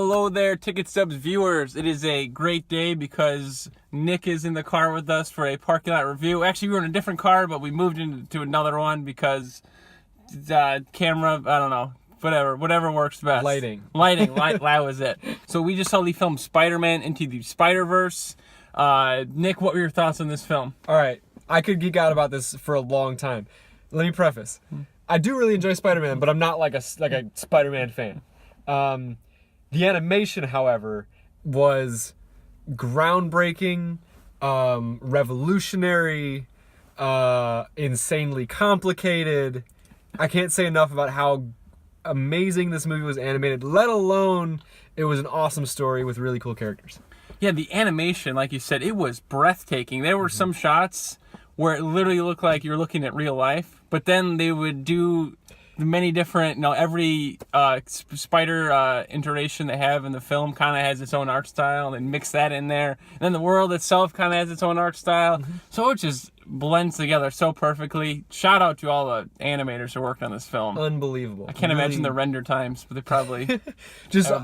Hello there, Ticket Stubs viewers. It is a great day because Nick is in the car with us for a parking lot review. Actually, we were in a different car, but we moved into another one because camera, I don't know, whatever works best. Lighting, that was it. So we just saw the film Spider-Man Into the Spider-Verse. Nick, what were your thoughts on this film? All right, I could geek out about this for a long time. Let me preface. I do really enjoy Spider-Man, but I'm not like a Spider-Man fan. The animation, however, was groundbreaking, revolutionary, insanely complicated. I can't say enough about how amazing this movie was animated, let alone it was an awesome story with really cool characters. Yeah, the animation, like you said, it was breathtaking. There were some shots where it literally looked like you were looking at real life, but then they would do many different, every spider iteration they have in the film kind of has its own art style, and mix that in there. And then the world itself kind of has its own art style. So it just blends together so perfectly. Shout out to all the animators who worked on this film. Unbelievable. I can't imagine the render times, but they probably it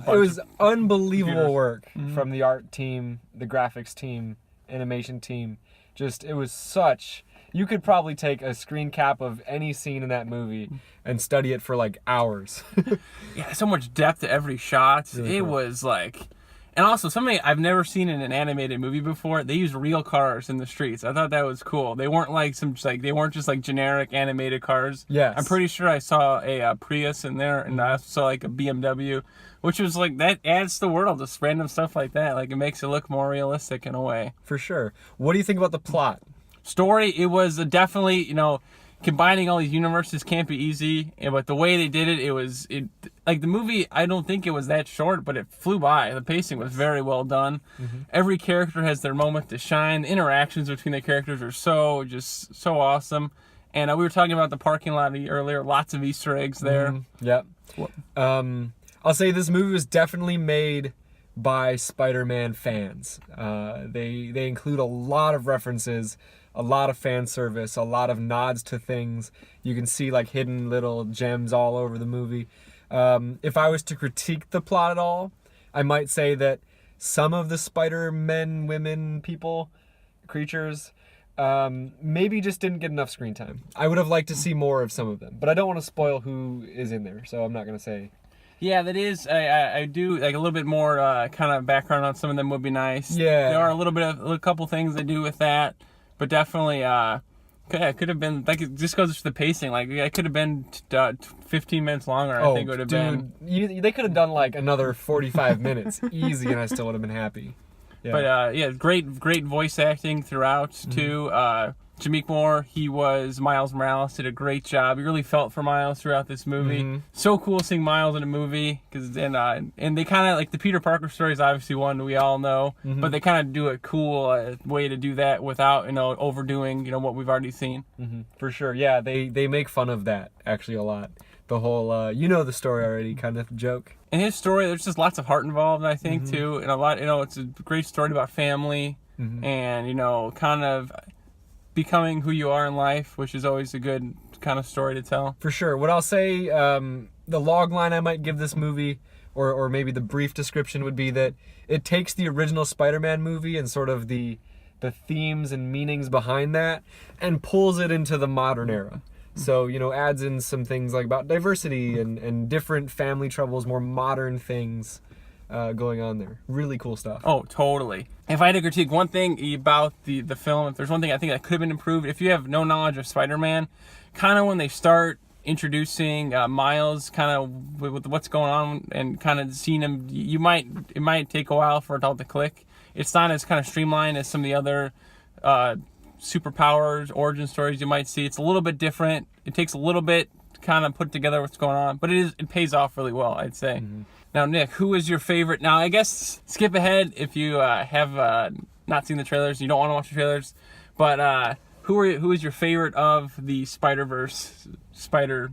was unbelievable work from the art team, the graphics team, animation team. It was such... You could probably take a screen cap of any scene in that movie and study it for like hours. Yeah, so much depth to every shot. Really cool. Was like... And also, something I've never seen in an animated movie before, they used real cars in the streets. I thought that was cool. They weren't they weren't just like generic animated cars. Yes. I'm pretty sure I saw a Prius in there, and I also saw like a BMW, which was like, that adds to the world, just random stuff like that. Like, it makes it look more realistic in a way. For sure. What do you think about the plot? Story, it was definitely, combining all these universes can't be easy, but the way they did it, like the movie, I don't think it was that short, but it flew by. The pacing was very well done. Every character has their moment to shine. The interactions between the characters are so awesome. And we were talking about the parking lot earlier, lots of Easter eggs there. Yep. I'll say this movie was definitely made by Spider-Man fans. They include a lot of references, a lot of fan service, a lot of nods to things. You can see like hidden little gems all over the movie. If I was to critique the plot at all, I might say that some of the Spider-Men, women, people, creatures, maybe just didn't get enough screen time. I would have liked to see more of some of them, but I don't want to spoil who is in there, so I'm not going to say. Yeah, that is. I do like a little bit more kind of background on some of them would be nice. Yeah, there are a couple things they do with that, but definitely, it could have been like, it just goes to the pacing. Like, it could have been 15 minutes longer. I think it would have been. They could have done like another 45 minutes easy, and I still would have been happy. Yeah. But great voice acting throughout too. Jameek Moore, he was Miles Morales, did a great job. You really felt for Miles throughout this movie. So cool seeing Miles in a movie, because and they kind of, like, the Peter Parker story is obviously one we all know, but they kind of do a cool way to do that without overdoing what we've already seen. For sure, yeah, they make fun of that actually a lot. The whole the story already kind of joke. In his story, there's just lots of heart involved, I think, too, and a lot. It's a great story about family and kind of becoming who you are in life, which is always a good kind of story to tell. For sure. What I'll say, the log line I might give this movie, or maybe the brief description would be that it takes the original Spider-Man movie and sort of the themes and meanings behind that and pulls it into the modern era. So, adds in some things like about diversity and different family troubles, more modern things going on there. Really cool stuff. Oh, totally. If I had to critique one thing about the film, if there's one thing I think that could have been improved, if you have no knowledge of Spider-Man, kind of when they start introducing Miles, kind of with what's going on and kind of seeing him, it might take a while for it all to click. It's not as kind of streamlined as some of the other superpowers, origin stories you might see. It's a little bit different. It takes a little bit to kind of put together what's going on, but it pays off really well, I'd say. Now, Nick, who is your favorite? Now, I guess skip ahead if you have not seen the trailers, you don't want to watch the trailers, but who is your favorite of the Spider-Verse Spider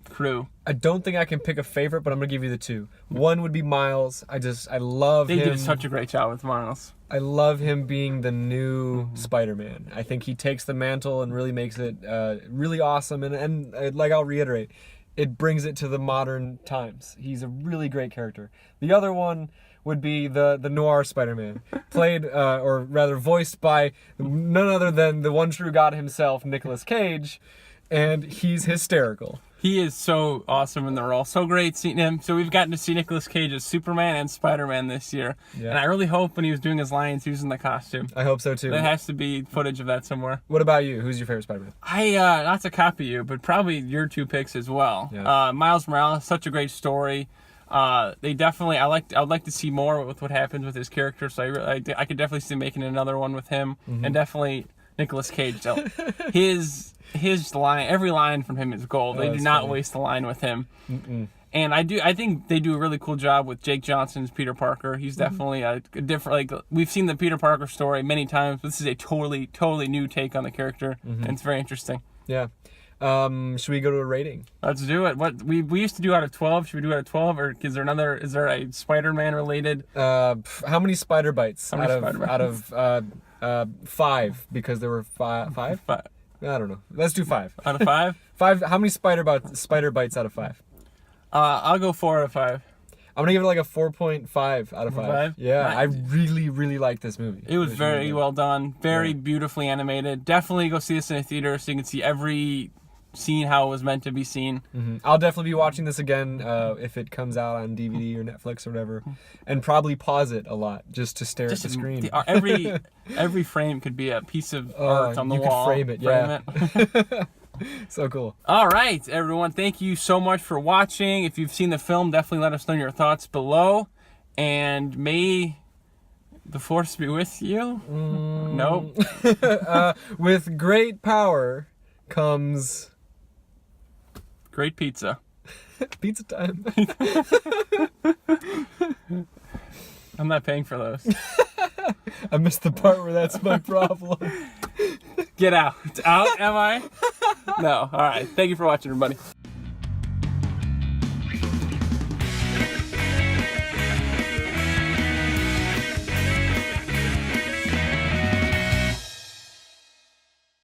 crew? I don't think I can pick a favorite, but I'm going to give you the two. One would be Miles. I love him. They did such a great job with Miles. I love him being the new Spider-Man. I think he takes the mantle and really makes it really awesome. And like, I'll reiterate, it brings it to the modern times. He's a really great character. The other one would be the noir Spider-Man, played or rather voiced by none other than the one true God himself, Nicolas Cage, and he's hysterical. He is so awesome in the role. So great seeing him. So we've gotten to see Nicolas Cage as Superman and Spider-Man this year. Yeah. And I really hope when he was doing his lines, he was in the costume. I hope so too. There has to be footage of that somewhere. What about you? Who's your favorite Spider-Man? Not to copy you, but probably your two picks as well. Yeah. Miles Morales, such a great story. They definitely, I would like to see more with what happens with his character. So I could definitely see making another one with him, and definitely Nicolas Cage. So his line, every line from him is gold. They do not waste a line with him. Mm-mm. And I think they do a really cool job with Jake Johnson's Peter Parker. He's definitely a different, like, we've seen the Peter Parker story many times, but this is a totally new take on the character, and it's very interesting. Yeah. Should we go to a rating? Let's do it. What we used to do out of 12. Should we do out of 12, or is there a Spider-Man related? How many spider bites How many out of 5? Because there were five. Five. I don't know. Let's do 5. Out of 5? 5. How many spider bites out of 5? I'll go 4 out of 5. I'm gonna give it like a 4.5 out of 5. 5? Yeah, Nice. I really like this movie. It was very really good. well done. Very beautifully animated. Definitely go see this in a theater so you can see every scene how it was meant to be seen. I'll definitely be watching this again if it comes out on DVD or Netflix or whatever, and probably pause it a lot just to stare at the screen. Every frame could be a piece of art on the you wall. could frame it, yeah. So cool. All right, everyone. Thank you so much for watching. If you've seen the film, definitely let us know your thoughts below. And may the force be with you. Nope. With great power comes Great pizza. pizza time. I'm not paying for those. I missed the part where that's my problem. Get out. Out, am I? No. All right. Thank you for watching, everybody.